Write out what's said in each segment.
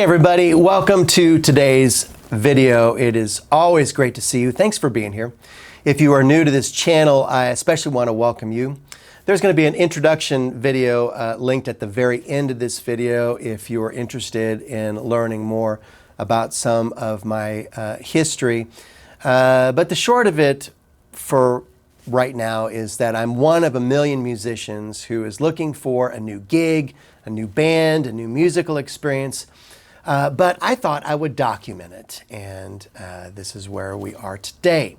everybody, welcome to today's video. It is always great to see you. Thanks for being here. If you are new to this channel, I especially want to welcome you. There's going to be an introduction video linked at the very end of this video if you are interested in learning more about some of my history. But the short of it for right now is that I'm one of a million musicians who is looking for a new gig, a new band, a new musical experience. But I thought I would document it, and this is where we are today.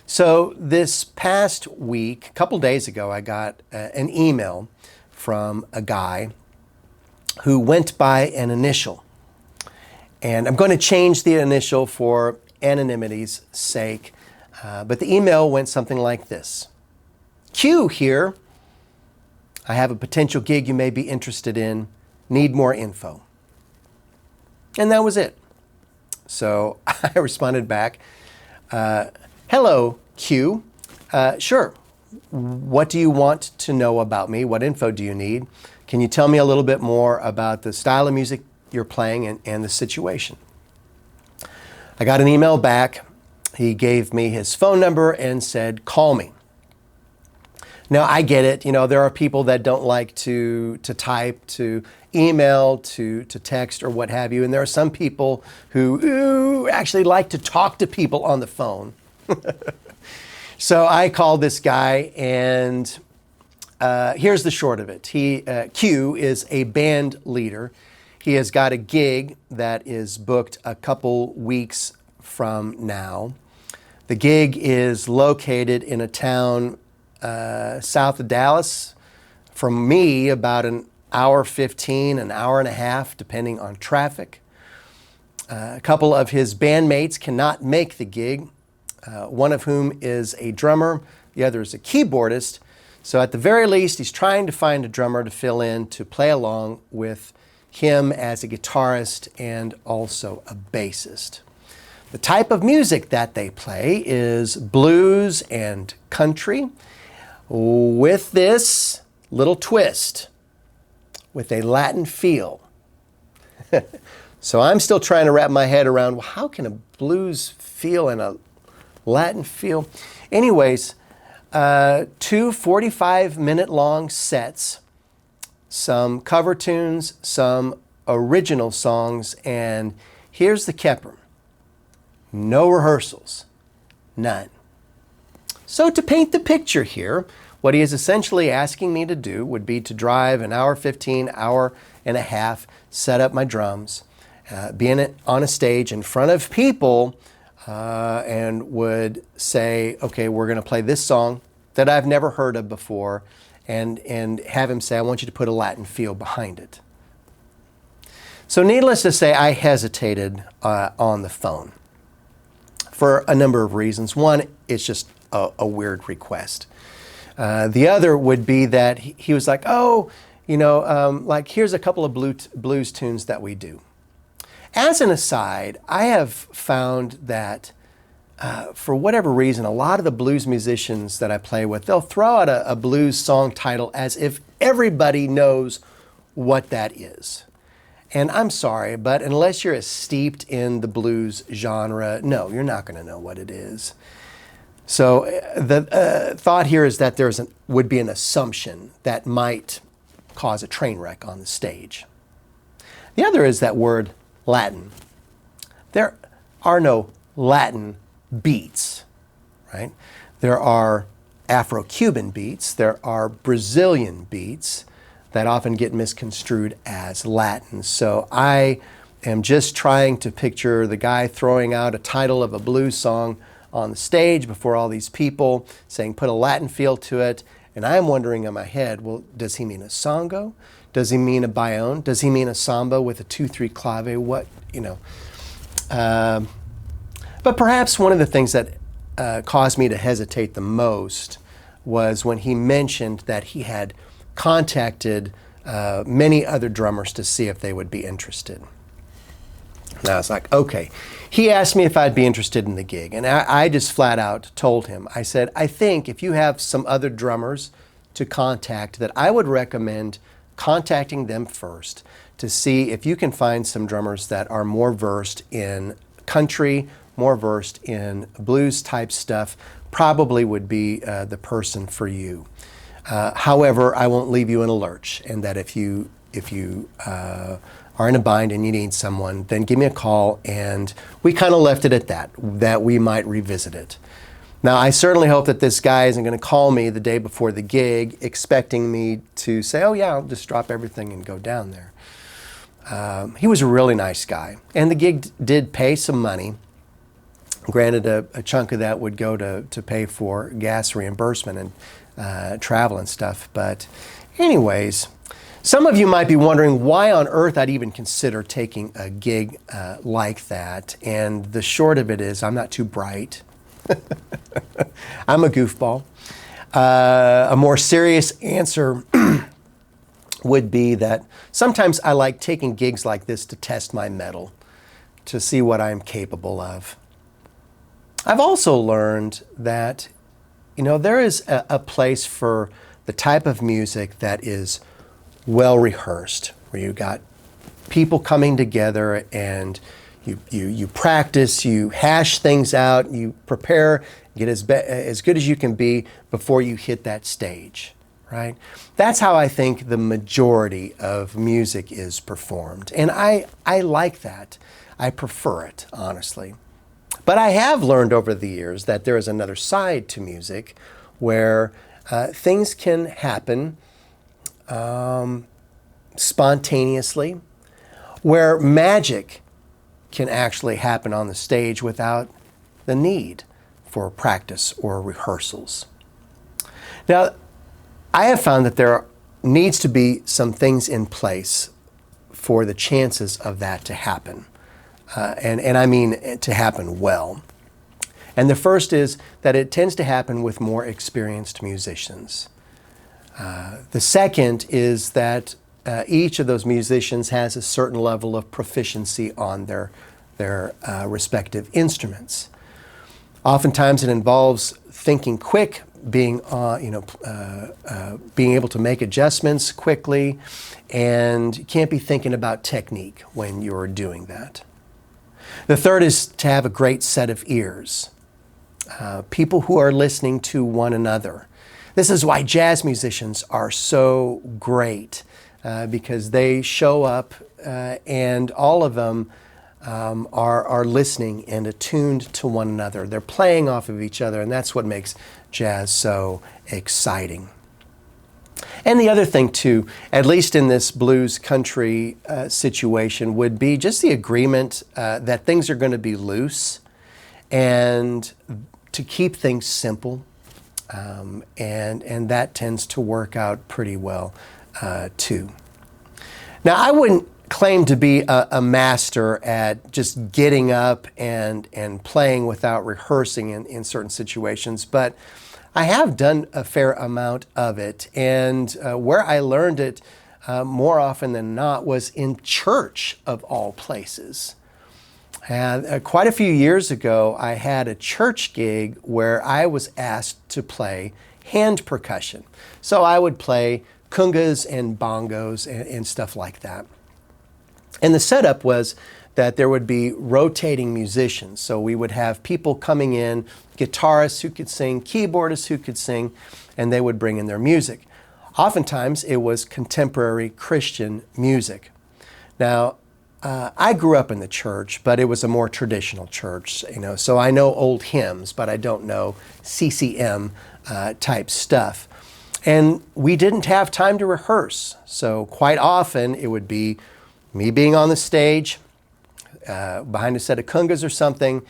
So this past week, a couple days ago, I got an email from a guy who went by an initial. And I'm going to change the initial for anonymity's sake. But the email went something like this. Q here. I have a potential gig you may be interested in. Need more info. And that was it. So I responded back, hello, Q. Sure. What do you want to know about me? What info do you need? Can you tell me a little bit more about the style of music you're playing and the situation? I got an email back. He gave me his phone number and said, call me. Now, I get it. You know, there are people that don't like to type, to email, to text, or what have you. And there are some people who actually like to talk to people on the phone. So I called this guy, and here's the short of it. Q is a band leader. He has got a gig that is booked a couple weeks from now. The gig is located in a town south of Dallas. From me, about an hour 15, an hour and a half, depending on traffic. A couple of his bandmates cannot make the gig, one of whom is a drummer, the other is a keyboardist. So at the very least, he's trying to find a drummer to fill in, to play along with him as a guitarist and also a bassist. The type of music that they play is blues and country, with this little twist, with a Latin feel. So I'm still trying to wrap my head around, well, how can a blues feel and a Latin feel? Anyways, 2 45-minute long sets, some cover tunes, some original songs, and here's the kepper. No rehearsals, none. So to paint the picture here, what he is essentially asking me to do would be to drive an hour 15, hour and a half, set up my drums, be on a stage in front of people, and would say, okay, we're going to play this song that I've never heard of before, and have him say, I want you to put a Latin feel behind it. So needless to say, I hesitated on the phone for a number of reasons. One, it's just a weird request. The other would be that he was like, oh, you know, like here's a couple of blues tunes that we do. As an aside, I have found that for whatever reason, a lot of the blues musicians that I play with, they'll throw out a blues song title as if everybody knows what that is. And I'm sorry, but unless you're as steeped in the blues genre, no, you're not going to know what it is. So the thought here is that would be an assumption that might cause a train wreck on the stage. The other is that word Latin. There are no Latin beats, right? There are Afro-Cuban beats. There are Brazilian beats that often get misconstrued as Latin. So I am just trying to picture the guy throwing out a title of a blues song on the stage before all these people, saying put a Latin feel to it, and I'm wondering in my head, well, does he mean a songo? Does he mean a bayonne? Does he mean a samba with a 2/3 clave? What, you know? But perhaps one of the things that caused me to hesitate the most was when he mentioned that he had contacted many other drummers to see if they would be interested. And I was like, okay. He asked me if I'd be interested in the gig, and I just flat out told him, I said, I think if you have some other drummers to contact, that I would recommend contacting them first to see if you can find some drummers that are more versed in country, more versed in blues type stuff. Probably would be the person for you. However, I won't leave you in a lurch, and that if you are in a bind and you need someone, then give me a call, and we kind of left it at that we might revisit it. Now, I certainly hope that this guy isn't going to call me the day before the gig expecting me to say, oh yeah, I'll just drop everything and go down there. He was a really nice guy, and the gig did pay some money. Granted, a chunk of that would go to pay for gas reimbursement and travel and stuff. But anyways, some of you might be wondering why on earth I'd even consider taking a gig like that. And the short of it is I'm not too bright. I'm a goofball. A more serious answer would be that sometimes I like taking gigs like this to test my mettle, to see what I'm capable of. I've also learned that, there is a place for the type of music that is well rehearsed, where you got people coming together and you practice, you hash things out, you prepare, get as good as you can be before you hit that stage, right? That's how I think the majority of music is performed. And I like that. I prefer it, honestly. But I have learned over the years that there is another side to music where things can happen spontaneously, where magic can actually happen on the stage without the need for practice or rehearsals. Now, I have found that there needs to be some things in place for the chances of that to happen. And I mean to happen well. And the first is that it tends to happen with more experienced musicians. The second is that each of those musicians has a certain level of proficiency on their respective instruments. Oftentimes it involves thinking quick, being able to make adjustments quickly, and you can't be thinking about technique when you're doing that. The third is to have a great set of ears, people who are listening to one another. This is why jazz musicians are so great, because they show up and all of them are listening and attuned to one another. They're playing off of each other, and that's what makes jazz so exciting. And the other thing too, at least in this blues country situation, would be just the agreement that things are going to be loose and to keep things simple. And that tends to work out pretty well too. Now, I wouldn't claim to be a master at just getting up and playing without rehearsing in certain situations, but I have done a fair amount of it, and where I learned it more often than not was in church, of all places. And quite a few years ago, I had a church gig where I was asked to play hand percussion. So I would play congas and bongos and stuff like that. And the setup was that there would be rotating musicians. So we would have people coming in, guitarists who could sing, keyboardists who could sing, and they would bring in their music. Oftentimes it was contemporary Christian music. Now, I grew up in the church, but it was a more traditional church, so I know old hymns, but I don't know CCM type stuff. And we didn't have time to rehearse. So quite often it would be me being on the stage, behind a set of congas or something,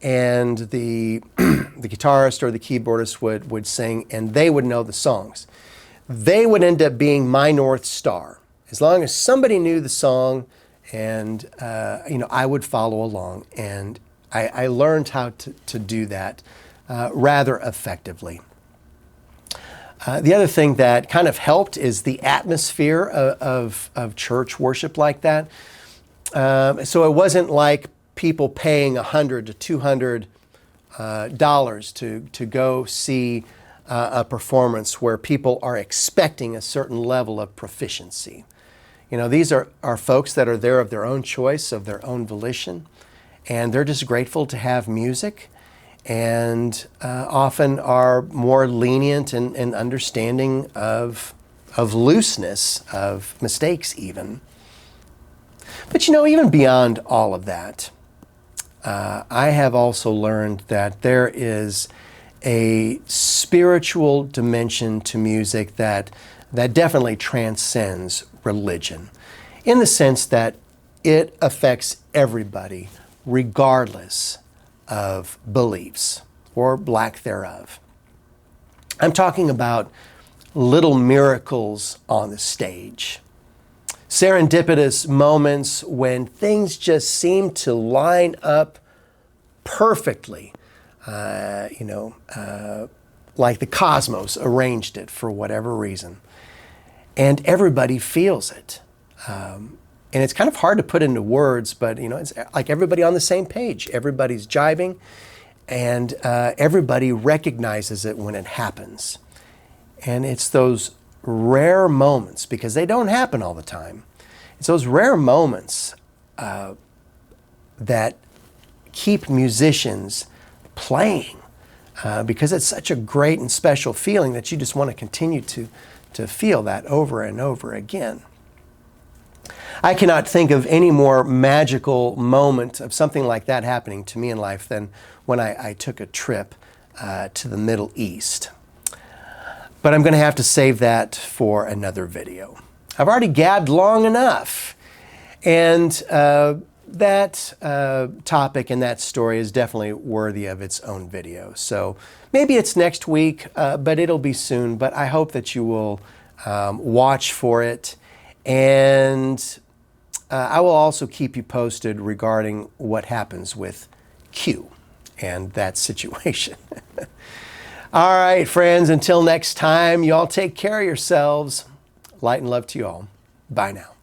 and the guitarist or the keyboardist would sing, and they would know the songs. They would end up being my North Star. As long as somebody knew the song, and I would follow along, and I learned how to do that rather effectively. The other thing that kind of helped is the atmosphere of church worship like that. So it wasn't like people paying $100 to $200 to go see a performance where people are expecting a certain level of proficiency. You know, these are folks that are there of their own choice, of their own volition, and they're just grateful to have music, and often are more lenient and understanding of looseness, of mistakes even. But you know, even beyond all of that, I have also learned that there is a spiritual dimension to music that definitely transcends religion, in the sense that it affects everybody, regardless of beliefs or lack thereof. I'm talking about little miracles on the stage. Serendipitous moments when things just seem to line up perfectly, like the cosmos arranged it for whatever reason. And everybody feels it. And it's kind of hard to put into words, but you know, it's like everybody on the same page. Everybody's jiving, and everybody recognizes it when it happens. And it's those rare moments, because they don't happen all the time. It's those rare moments that keep musicians playing, because it's such a great and special feeling that you just want to continue to feel that over and over again. I cannot think of any more magical moment of something like that happening to me in life than when I took a trip to the Middle East. But I'm going to have to save that for another video. I've already gabbed long enough, and that topic and that story is definitely worthy of its own video. So maybe it's next week, but it'll be soon. But I hope that you will watch for it, and I will also keep you posted regarding what happens with Q and that situation. All right, friends, until next time, you all take care of yourselves. Light and love to you all. Bye now.